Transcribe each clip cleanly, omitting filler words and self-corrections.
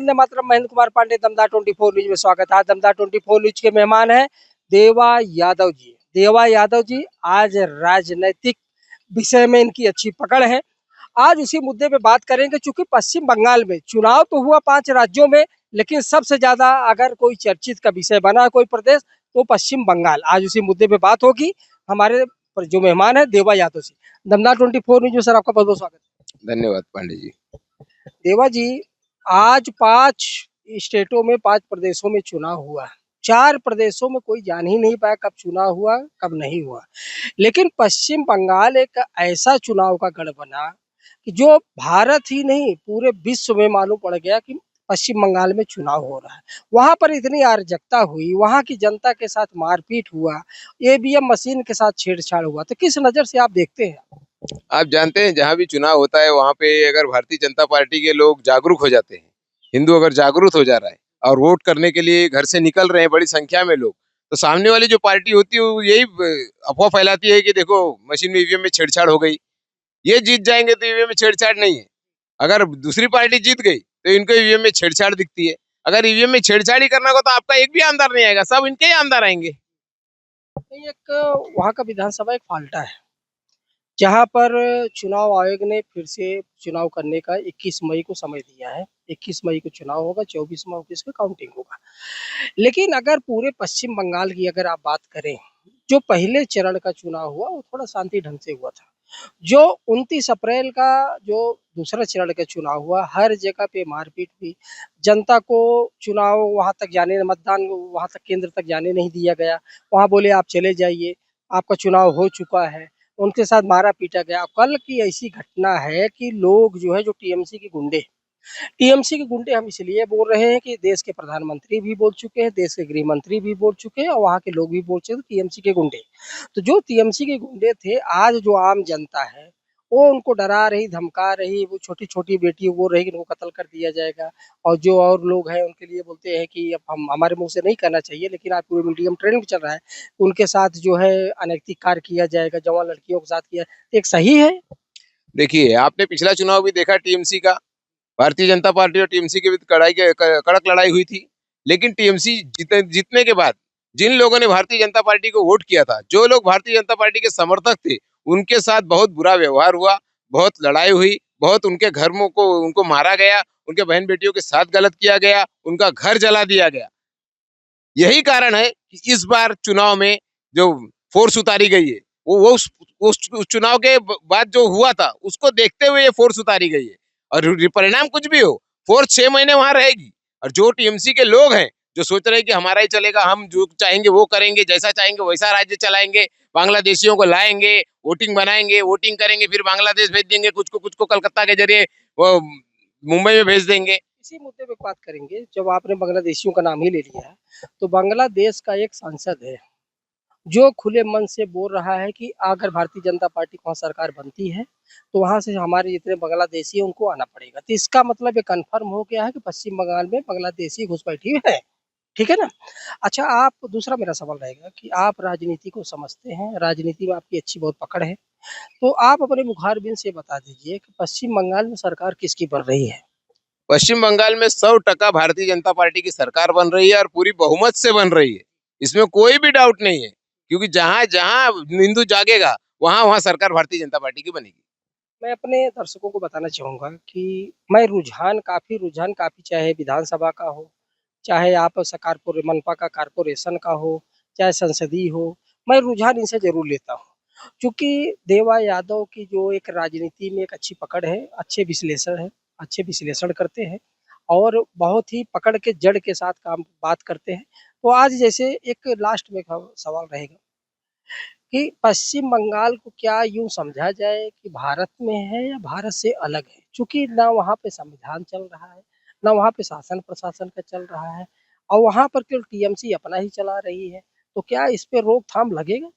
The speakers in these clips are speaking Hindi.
वंदे मातरम। महेंद्र कुमार पांडे, दमदार 24 न्यूज में स्वागत है। आज दमदार 24 न्यूज के मेहमान हैं देवा यादव जी। देवा यादव जी आज राजनीतिक विषय में इनकी अच्छी पकड़ है। आज उसी मुद्दे पे बात करेंगे, चूंकि पश्चिम बंगाल में चुनाव तो हुआ 5 राज्यों में, लेकिन सबसे ज्यादा अगर कोई चर्चित का विषय बना है कोई प्रदेश तो पश्चिम बंगाल। आज उसी मुद्दे पे बात होगी। हमारे जो मेहमान है देवा यादव जी। दमदार 24 न्यूज में सर आपका बहुत बहुत स्वागत है। धन्यवाद पांडे जी। देवा जी, आज 5 स्टेटों में 5 प्रदेशों में चुनाव हुआ। 4 प्रदेशों में कोई जान ही नहीं पाया कब चुनाव हुआ कब नहीं हुआ। लेकिन पश्चिम बंगाल एक ऐसा चुनाव का गढ़ बना कि जो भारत ही नहीं पूरे विश्व में मालूम पड़ गया कि पश्चिम बंगाल में चुनाव हो रहा है। वहां पर इतनी अराजकता हुई, वहां की जनता के साथ मारपीट हुआ, ईवीएम मशीन के साथ छेड़छाड़ हुआ, तो किस नजर से आप देखते हैं? आप जानते हैं जहां भी चुनाव होता है वहां पे अगर भारतीय जनता पार्टी के लोग जागरूक हो जाते हैं, हिंदू अगर जागरूक हो जा रहा है और वोट करने के लिए घर से निकल रहे हैं बड़ी संख्या में लोग, तो सामने वाली जो पार्टी होती है वो यही अफवाह फैलाती है कि देखो मशीन में ईवीएम में छेड़छाड़ हो गई, ये जीत जाएंगे तो ईवीएम में छेड़छाड़ नहीं है। अगर दूसरी पार्टी जीत गई तो इनको ईवीएम में छेड़छाड़ दिखती है। अगर ईवीएम में छेड़छाड़ ही करना होगा तो आपका एक भी आमदार नहीं आएगा, सब इनके ही आमदार आएंगे। एक वहां का विधानसभा एक फाल्टा है, जहां पर चुनाव आयोग ने फिर से चुनाव करने का 21 मई को समय दिया है। 21 मई को चुनाव होगा, 24 मई को इसका काउंटिंग होगा। लेकिन अगर पूरे पश्चिम बंगाल की अगर आप बात करें, जो पहले चरण का चुनाव हुआ वो थोड़ा शांति ढंग से हुआ था। जो 29 अप्रैल का जो दूसरा चरण का चुनाव हुआ, हर जगह पे मारपीट हुई। जनता को चुनाव वहां तक जाने, मतदान वहां तक केंद्र तक जाने नहीं दिया गया। वहां बोले आप चले जाइए, आपका चुनाव हो चुका है। उनके साथ मारा पीटा गया। कल की ऐसी घटना है कि लोग जो है, जो टीएमसी के गुंडे हम इसलिए बोल रहे हैं कि देश के प्रधानमंत्री भी बोल चुके हैं, देश के गृह मंत्री भी बोल चुके हैं और वहाँ के लोग भी बोल चुके हैं टीएमसी के गुंडे। तो जो टीएमसी के गुंडे थे, आज जो आम जनता है वो उनको डरा रही, धमका रही। वो छोटी-छोटी बेटी बोल रही कि इनको कत्ल कर दिया जाएगा। और जो और लोग हैं उनके लिए बोलते हैं कि अब हम हमारे मुँह से नहीं कहना चाहिए, लेकिन आज पूरे मीडिया में ट्रेंड चल रहा है। उनके साथ जो है अनैतिक कार्य किया जाएगा, जवान लड़कियों के साथ किया। एक सही है? देखिए आपने पिछला चुनाव भी देखा टीएमसी का, भारतीय जनता पार्टी और टीएमसी के बीच कड़क लड़ाई हुई थी। लेकिन टीएमसी जीतने के बाद जिन लोगों ने भारतीय जनता पार्टी को वोट किया था, जो लोग भारतीय जनता पार्टी के समर्थक थे, उनके साथ बहुत बुरा व्यवहार हुआ, बहुत लड़ाई हुई, बहुत उनके घरों को उनको मारा गया, उनके बहन बेटियों के साथ गलत किया गया, उनका घर जला दिया गया। यही कारण है कि इस बार चुनाव में जो फोर्स उतारी गई है वो उस चुनाव के बाद जो हुआ था उसको देखते हुए ये फोर्स उतारी गई है। और परिणाम कुछ भी हो, फोर्स 6 महीने वहां रहेगी। और जो टीएमसी के लोग हैं जो सोच रहे हैं कि हमारा ही चलेगा, हम जो चाहेंगे वो करेंगे, जैसा चाहेंगे वैसा राज्य चलाएंगे, बांग्लादेशियों को लाएंगे, वोटिंग बनाएंगे, वोटिंग करेंगे, फिर बांग्लादेश भेज देंगे, कुछ को कलकत्ता के जरिए वो मुंबई में भेज देंगे। इसी मुद्दे पे बात करेंगे। जब आपने बांग्लादेशियों का नाम ही ले लिया है, तो बांग्लादेश का एक सांसद है जो खुले मन से बोल रहा है कि अगर भारतीय जनता पार्टी की वहाँ सरकार बनती है तो वहां से हमारे जितने बांग्लादेशी हैं उनको आना पड़ेगा। तो इसका मतलब ये कन्फर्म हो गया है कि पश्चिम बंगाल में बांग्लादेशी घुसपैठी है। ठीक है ना? अच्छा, आप दूसरा मेरा सवाल रहेगा कि आप राजनीति को समझते हैं, राजनीति में आपकी अच्छी बहुत पकड़ है, तो आप अपने मुखारबिन से बता दीजिए कि पश्चिम बंगाल में सरकार किसकी बन रही है? पश्चिम बंगाल में 100% भारतीय जनता पार्टी की सरकार बन रही है और पूरी बहुमत से बन रही है। इसमें कोई भी डाउट नहीं है, क्योंकि जहां जहां हिंदू जागेगा वहां वहां सरकार भारतीय जनता पार्टी की बनेगी। मैं अपने दर्शकों को बताना चाहूँगा कि मैं रुझान काफ़ी, चाहे विधानसभा का हो, चाहे आप मनपा का कॉर्पोरेशन का हो, चाहे संसदीय हो, मैं रुझान इनसे ज़रूर लेता हूँ। चूँकि देवा यादव की जो एक राजनीति में एक अच्छी पकड़ है, अच्छे विश्लेषण करते हैं और बहुत ही पकड़ के जड़ के साथ बात करते हैं। तो आज जैसे एक लास्ट में एक सवाल रहेगा कि पश्चिम बंगाल को क्या यूँ समझा जाए कि भारत में है या भारत से अलग है? चूँकि ना वहाँ पे संविधान चल रहा है, ना वहाँ पे शासन प्रशासन का चल रहा है और वहाँ पर केवल टीएमसी अपना ही चला रही है। तो क्या इस पे रोक-थाम लगेगा?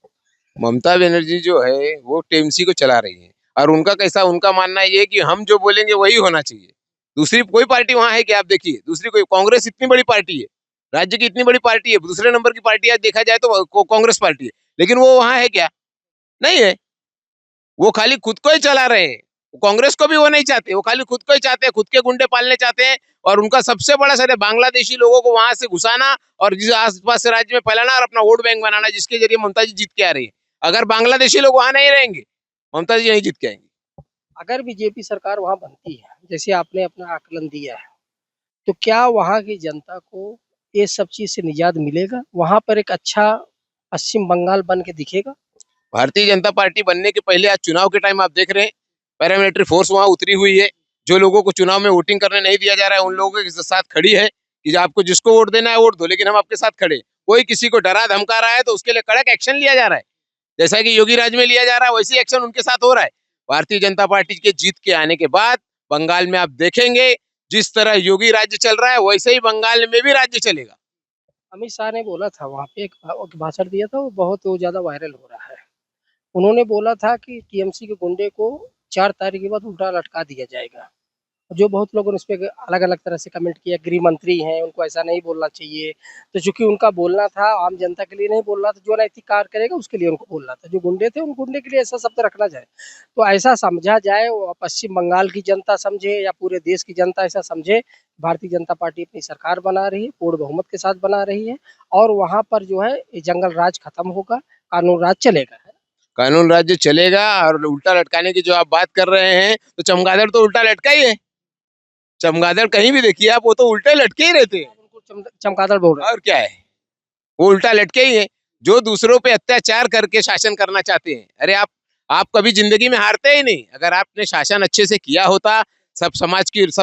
ममता बनर्जी जो है वो टीएमसी को चला रही है और उनका मानना ये है कि हम जो बोलेंगे वही होना चाहिए। दूसरी कोई पार्टी वहां है कि आप देखिए, दूसरी कोई, कांग्रेस इतनी बड़ी पार्टी है, राज्य की इतनी बड़ी पार्टी है, दूसरे नंबर की पार्टी आज देखा जाए तो कांग्रेस पार्टी है, लेकिन वो वहां है क्या? नहीं है। वो खाली खुद को ही चला रहे हैं। कांग्रेस को भी वो नहीं चाहते, वो खाली खुद को ही चाहते हैं, खुद के गुंडे पालने चाहते हैं और उनका सबसे बड़ा सर बांग्लादेशी लोगों को वहां से घुसाना और जिस आसपास से राज्य में फैलाना और अपना वोट बैंक बनाना, जिसके जरिए ममता जी जीत के आ रही है। अगर बांग्लादेशी लोग वहां नहीं रहेंगे, ममता जी नहीं जीत के आएंगे। अगर बीजेपी सरकार वहां बनती है, जैसे आपने अपना आकलन दिया है, तो क्या वहां की जनता को ये सब चीज से निजात मिलेगा? वहां पर एक अच्छा पश्चिम बंगाल बन के दिखेगा? भारतीय जनता पार्टी बनने के पहले आज चुनाव के टाइम आप देख रहे हैं, पैरामिलिट्री फोर्स वहां उतरी हुई है। जो लोगों को चुनाव में वोटिंग करने नहीं दिया जा रहा है, उन लोगों के साथ खड़ी है कि आपको जिसको वोट देना है वोट दो, लेकिन हम आपके साथ खड़े। कोई किसी को डरा धमका रहा है तो उसके लिए कड़क एक्शन लिया जा रहा है, जैसा कि योगी राज में लिया जा रहा है, वैसे एक्शन उनके साथ हो रहा है। भारतीय जनता पार्टी के जीत के आने के बाद बंगाल में आप देखेंगे, जिस तरह योगी राज्य चल रहा है वैसे ही बंगाल में भी राज्य चलेगा। अमित शाह ने बोला था वहां पे, एक भाषण दिया था, वो बहुत वो ज्यादा वायरल हो रहा है। उन्होंने बोला था कि टीएमसी के गुंडे को 4 तारीख के बाद उल्टा लटका दिया जाएगा। जो बहुत लोगों ने उस पे अलग-अलग तरह से कमेंट किया, गृह मंत्री हैं, उनको ऐसा नहीं बोलना चाहिए। तो चूँकि उनका बोलना था आम जनता के लिए नहीं बोल रहा था, जो नैतिक कार्य करेगा उसके लिए उनको बोलना था। जो गुंडे थे, उन गुंडे के लिए ऐसा शब्द रखना जाए। तो ऐसा समझा जाए, वो पश्चिम बंगाल की जनता समझे या पूरे देश की जनता ऐसा समझे, भारतीय जनता पार्टी अपनी सरकार बना रही है, पूर्ण बहुमत के साथ बना रही है और वहाँ पर जो है ये जंगल राज खत्म होगा, कानून राज चलेगा। कानून राज्य चलेगा। और उल्टा लटकाने की जो आप बात कर रहे हैं, तो चमगादड़ तो उल्टा लटका ही है। चमगादड़ कहीं भी देखिए आप, वो तो उल्टे लटके ही रहते हैं। उनको चमगादड़ बोल रहे हैं। और क्या है, वो उल्टा लटके ही है। जो दूसरों पे अत्याचार करके शासन करना चाहते हैं, अरे आप कभी जिंदगी में हारते ही नहीं। अगर आपने शासन अच्छे से किया होता, सब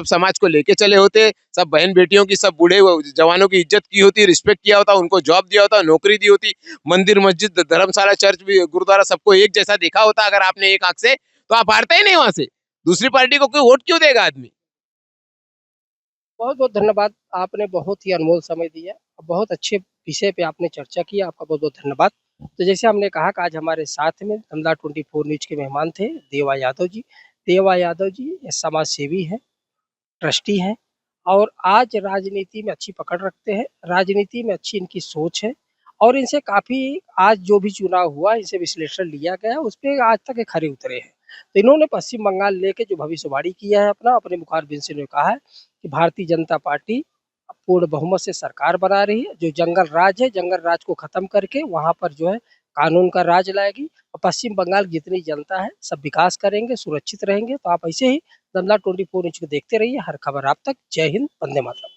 समाज को लेके चले होते, सब बहन बेटियों की, सब बूढ़े जवानों की इज्जत की होती, रिस्पेक्ट किया होता, उनको जॉब दिया होता, नौकरी दी होती, मंदिर मस्जिद धर्मशाला चर्च भी गुरुद्वारा सबको एक जैसा देखा होता अगर आपने एक आंख से, तो आप हारते ही नहीं वहां से। दूसरी पार्टी को कोई वोट क्यों देगा आदमी। बहुत-बहुत धन्यवाद। आपने बहुत ही अनमोल समय दिया। बहुत अच्छे विषय पे आपने चर्चा की। आपका बहुत-बहुत धन्यवाद। तो जैसे हमने कहा कि आज हमारे साथ में धमला 24 न्यूज़ के मेहमान थे देवा यादव जी। देवा यादव जी समाज सेवी हैं, ट्रस्टी हैं और आज राजनीति में अच्छी पकड़ रखते हैं। राजनीति में अच्छी इनकी सोच है और इनसे काफ़ी आज जो भी चुनाव हुआ, इनसे विश्लेषण लिया गया, उसपे आज तक ये खरे उतरे हैं। तो इन्होंने पश्चिम बंगाल लेके जो भविष्यवाणी किया है अपने मुखारबिन से इन्होंने कहा है कि भारतीय जनता पार्टी पूर्ण बहुमत से सरकार बना रही है। जो जंगल राज है, जंगल राज को खत्म करके वहाँ पर जो है कानून का राज लाएगी और पश्चिम बंगाल की जितनी जनता है सब विकास करेंगे, सुरक्षित रहेंगे। तो आप ऐसे ही दंगला 24 इंच को देखते रहिए, हर खबर आप तक। जय हिंद, वंदे मातरम।